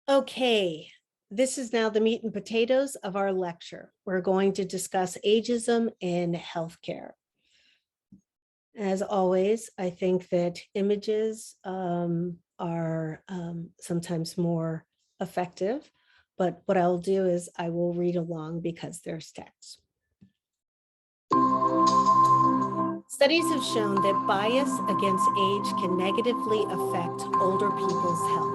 Okay, this is now the meat and potatoes of our lecture. We're going to discuss ageism in healthcare. As always, I think that images are sometimes more effective, but what I'll do is I will read along because there's text. Studies have shown that bias against age can negatively affect older people's health.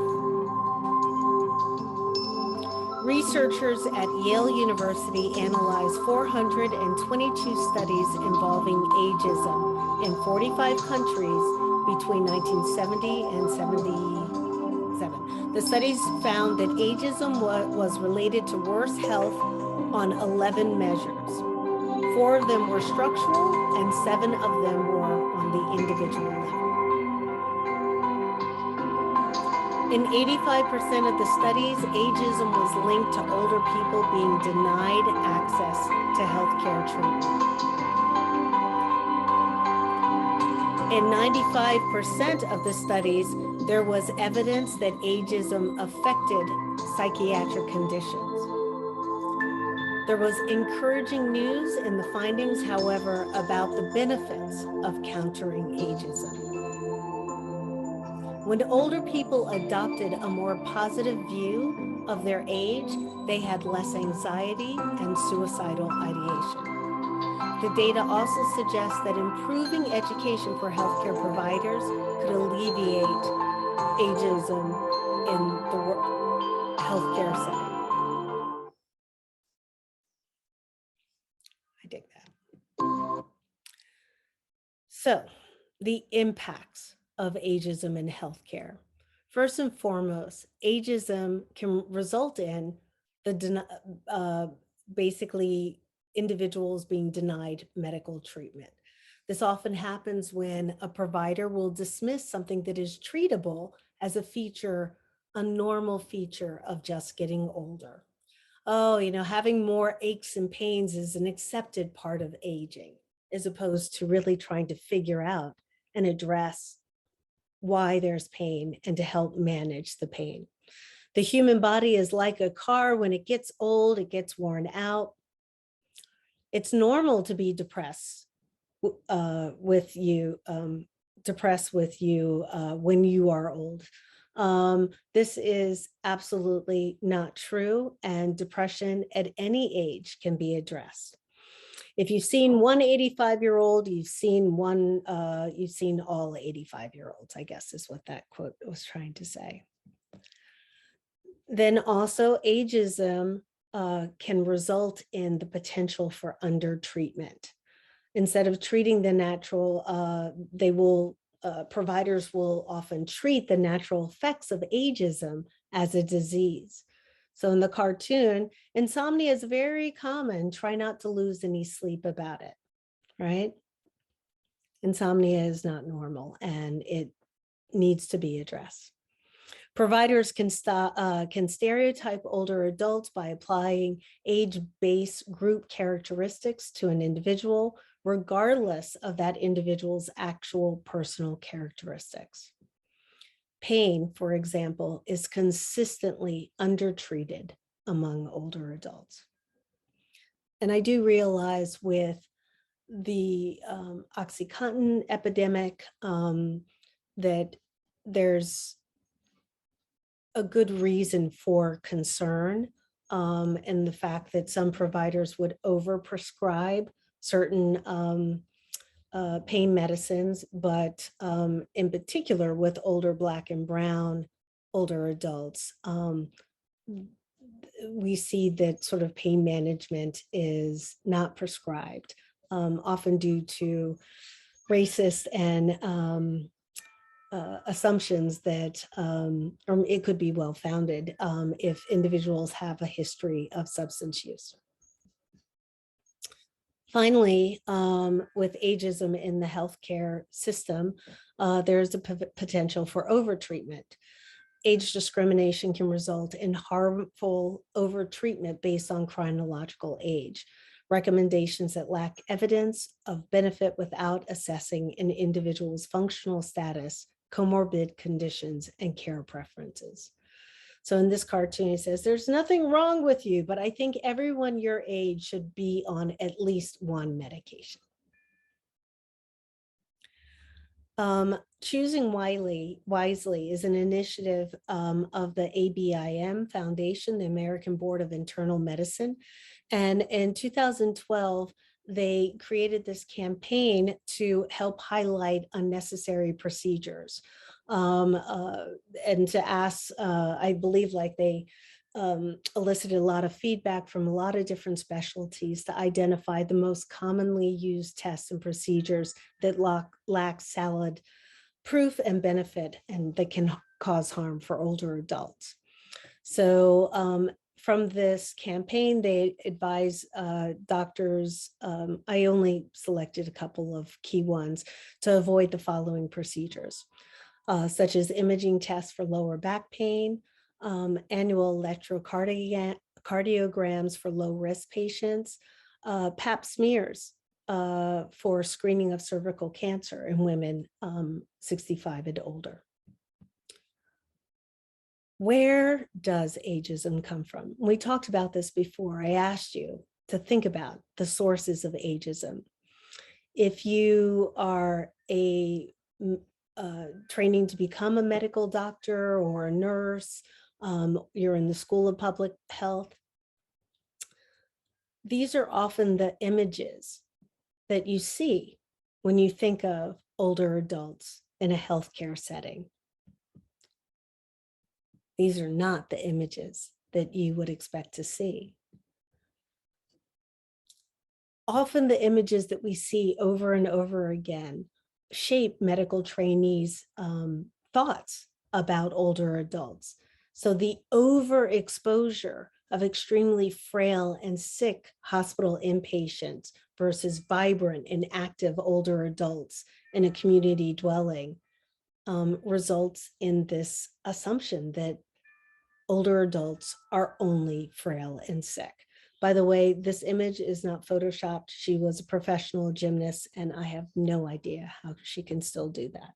Researchers at Yale University analyzed 422 studies involving ageism in 45 countries between 1970 and 77. The studies found that ageism was related to worse health on 11 measures. 4 of them were structural and 7 of them were on the individual level. In 85% of the studies, ageism was linked to older people being denied access to healthcare treatment. In 95% of the studies, there was evidence that ageism affected psychiatric conditions. There was encouraging news in the findings, however, about the benefits of countering ageism. When older people adopted a more positive view of their age, they had less anxiety and suicidal ideation. The data also suggests that improving education for healthcare providers could alleviate ageism in the healthcare setting. I dig that. So, the impacts of ageism in healthcare. First and foremost, ageism can result in basically individuals being denied medical treatment. This often happens when a provider will dismiss something that is treatable as a feature, a normal feature of just getting older. Oh, having more aches and pains is an accepted part of aging, as opposed to really trying to figure out and address why there's pain and to help manage the pain. The human body is like a car. When it gets old, it gets worn out. It's normal to be depressed with you when you are old. This is absolutely not true, and depression at any age can be addressed. If you've seen one 85-year-old, you've seen all 85-year-olds, I guess is what that quote was trying to say. Then also ageism can result in the potential for undertreatment. Instead of treating the natural, providers will often treat the natural effects of ageism as a disease. So in the cartoon, insomnia is very common. Try not to lose any sleep about it, right? Insomnia is not normal and it needs to be addressed. Providers can stereotype older adults by applying age-based group characteristics to an individual, regardless of that individual's actual personal characteristics. Pain, for example, is consistently undertreated among older adults. And I do realize with the OxyContin epidemic that there's a good reason for concern, and the fact that some providers would overprescribe certain pain medicines, but in particular with older Black and Brown older adults, we see that sort of pain management is not prescribed, often due to racist and assumptions that, or it could be well-founded if individuals have a history of substance use. Finally, with ageism in the healthcare system, there's a potential for overtreatment. Age discrimination can result in harmful overtreatment based on chronological age, recommendations that lack evidence of benefit without assessing an individual's functional status, comorbid conditions, and care preferences. So in this cartoon, he says, there's nothing wrong with you, but I think everyone your age should be on at least one medication. Choosing wisely is an initiative of the ABIM Foundation, the American Board of Internal Medicine. And in 2012, they created this campaign to help highlight unnecessary procedures and to ask, I believe like they elicited a lot of feedback from a lot of different specialties to identify the most commonly used tests and procedures that lack solid proof and benefit and that can cause harm for older adults. So from this campaign, they advise doctors, I only selected a couple of key ones, to avoid the following procedures, such as imaging tests for lower back pain, annual electrocardiograms for low-risk patients, pap smears for screening of cervical cancer in women 65 and older. Where does ageism come from? We talked about this before. I asked you to think about the sources of ageism. If you are training to become a medical doctor or a nurse, you're in the School of Public Health, these are often the images that you see when you think of older adults in a healthcare setting. These are not the images that you would expect to see. Often the images that we see over and over again shape medical trainees' thoughts about older adults. So the overexposure of extremely frail and sick hospital inpatients versus vibrant and active older adults in a community dwelling results in this assumption that older adults are only frail and sick. By the way, this image is not photoshopped. She was a professional gymnast, and I have no idea how she can still do that.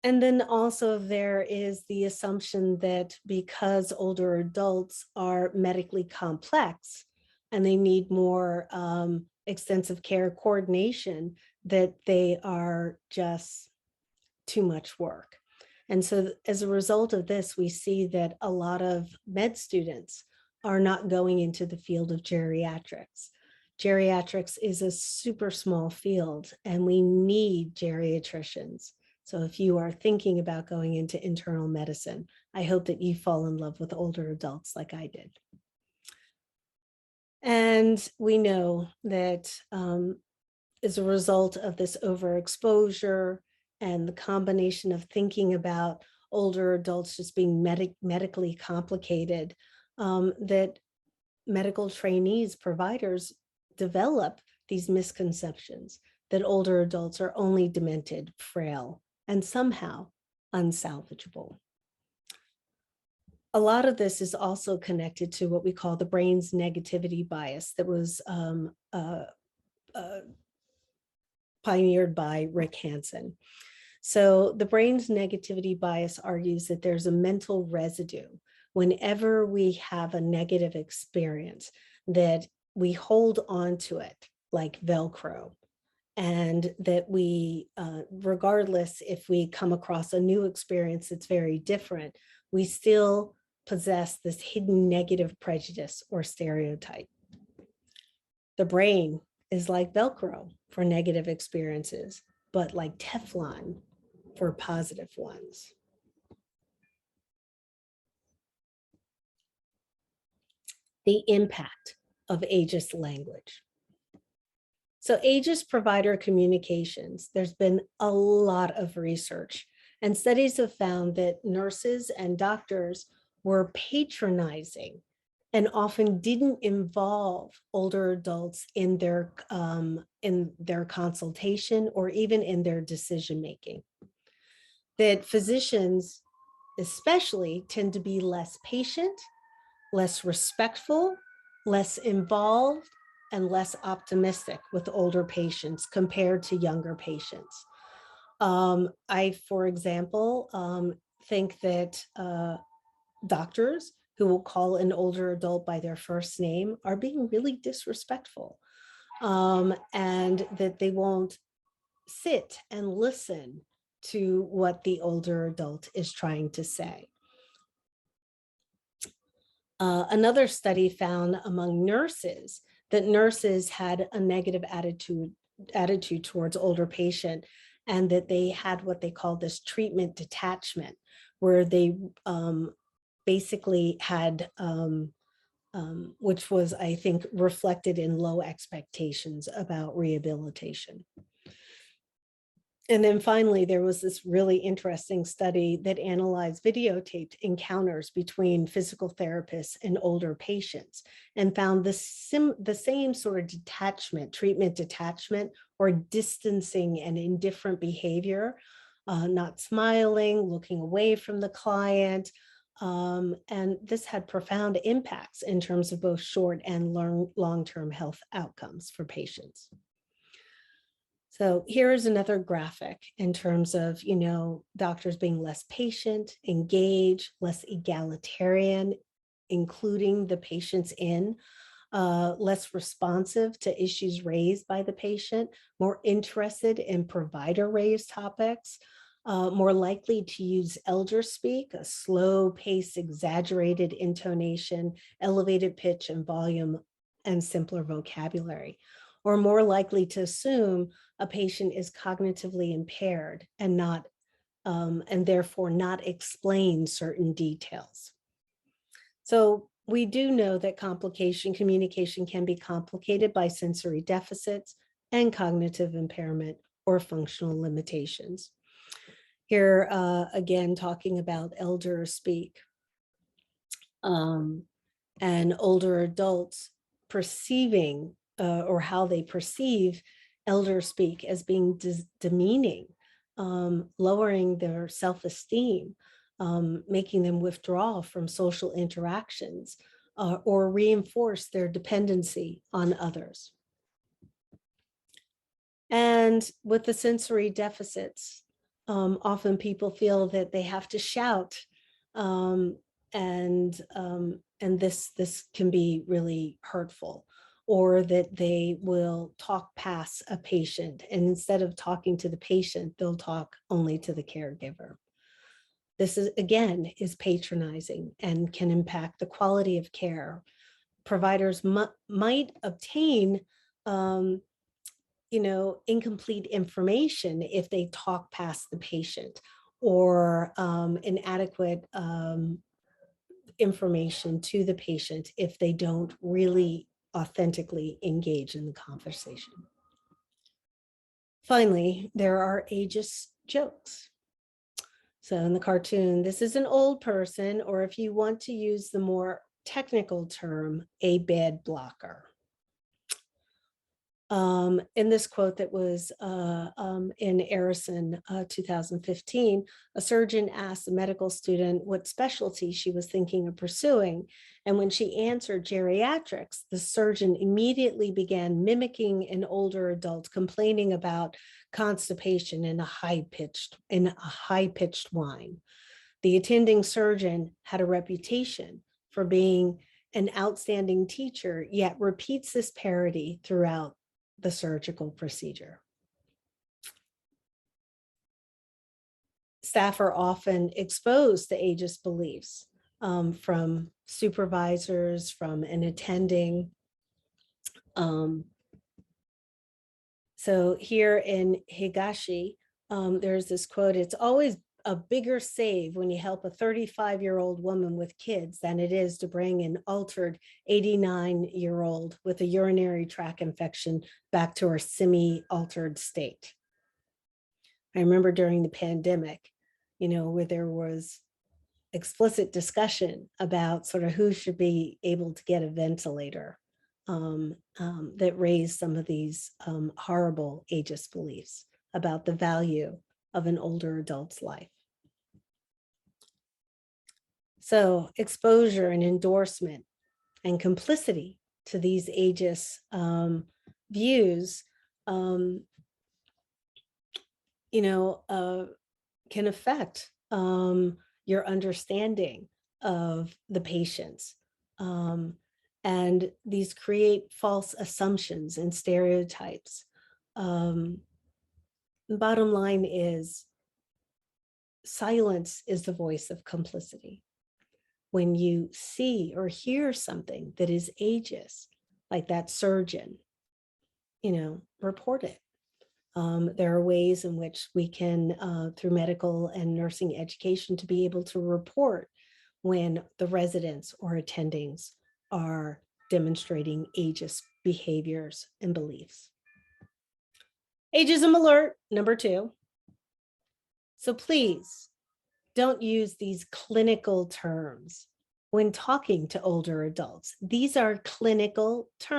And then also there is the assumption that because older adults are medically complex and they need more extensive care coordination, that they are just too much work. And so as a result of this, we see that a lot of med students are not going into the field of geriatrics. Geriatrics is a super small field and we need geriatricians. So if you are thinking about going into internal medicine, I hope that you fall in love with older adults like I did. And we know that as a result of this overexposure and the combination of thinking about older adults just being medically complicated, that medical trainees, providers develop these misconceptions that older adults are only demented, frail, and somehow unsalvageable. A lot of this is also connected to what we call the brain's negativity bias that was pioneered by Rick Hansen. So the brain's negativity bias argues that there's a mental residue whenever we have a negative experience, that we hold on to it like Velcro, and that we, regardless if we come across a new experience that's very different, we still possess this hidden negative prejudice or stereotype. The brain is like Velcro for negative experiences, but like Teflon for positive ones. The impact of ageist language. So ageist provider communications, there's been a lot of research, and studies have found that nurses and doctors were patronizing and often didn't involve older adults in their consultation or even in their decision-making. That physicians especially tend to be less patient, less respectful, less involved, and less optimistic with older patients compared to younger patients. For example, think that doctors who will call an older adult by their first name are being really disrespectful, and that they won't sit and listen to what the older adult is trying to say. Another study found among nurses that nurses had a negative attitude towards older patient, and that they had what they called this treatment detachment, where they basically had, which was, I think, reflected in low expectations about rehabilitation. And then finally, there was this really interesting study that analyzed videotaped encounters between physical therapists and older patients, and found the same sort of detachment, treatment detachment, or distancing and indifferent behavior, not smiling, looking away from the client. And this had profound impacts in terms of both short and long-term health outcomes for patients. So here's another graphic in terms of, doctors being less patient, engaged, less egalitarian, including the patients in, less responsive to issues raised by the patient, more interested in provider-raised topics, more likely to use elder speak, a slow pace, exaggerated intonation, elevated pitch and volume, and simpler vocabulary, or more likely to assume a patient is cognitively impaired and not, and therefore not explain certain details. So we do know that communication can be complicated by sensory deficits and cognitive impairment or functional limitations. Here, again, talking about elder speak, and older adults perceiving or how they perceive elder speak as being demeaning, lowering their self-esteem, making them withdraw from social interactions, or reinforce their dependency on others. And with the sensory deficits, often people feel that they have to shout, and this can be really hurtful, or that they will talk past a patient, and instead of talking to the patient, they'll talk only to the caregiver. This is, again, is patronizing and can impact the quality of care. Providers might obtain incomplete information if they talk past the patient, or inadequate information to the patient if they don't really authentically engage in the conversation. Finally, there are ageist jokes. So in the cartoon, this is an old person, or if you want to use the more technical term, a bed blocker. In this quote that was in Arison 2015, a surgeon asked a medical student what specialty she was thinking of pursuing. And when she answered geriatrics, the surgeon immediately began mimicking an older adult complaining about constipation in a high-pitched whine. The attending surgeon had a reputation for being an outstanding teacher, yet repeats this parody throughout the surgical procedure. Staff are often exposed to ageist beliefs from supervisors, from an attending. So here in Higashi, there's this quote: "It's always a bigger save when you help a 35-year-old woman with kids than it is to bring an altered 89-year-old with a urinary tract infection back to her semi-altered state." I remember during the pandemic, where there was explicit discussion about sort of who should be able to get a ventilator, that raised some of these horrible ageist beliefs about the value of an older adult's life. So exposure and endorsement and complicity to these ageist views, can affect your understanding of the patients. And these create false assumptions and stereotypes. Bottom line is, silence is the voice of complicity. When you see or hear something that is ageist, like that surgeon, report it. There are ways in which we can, through medical and nursing education, to be able to report when the residents or attendings are demonstrating ageist behaviors and beliefs. Ageism alert, number 2. So please don't use these clinical terms when talking to older adults. These are clinical terms.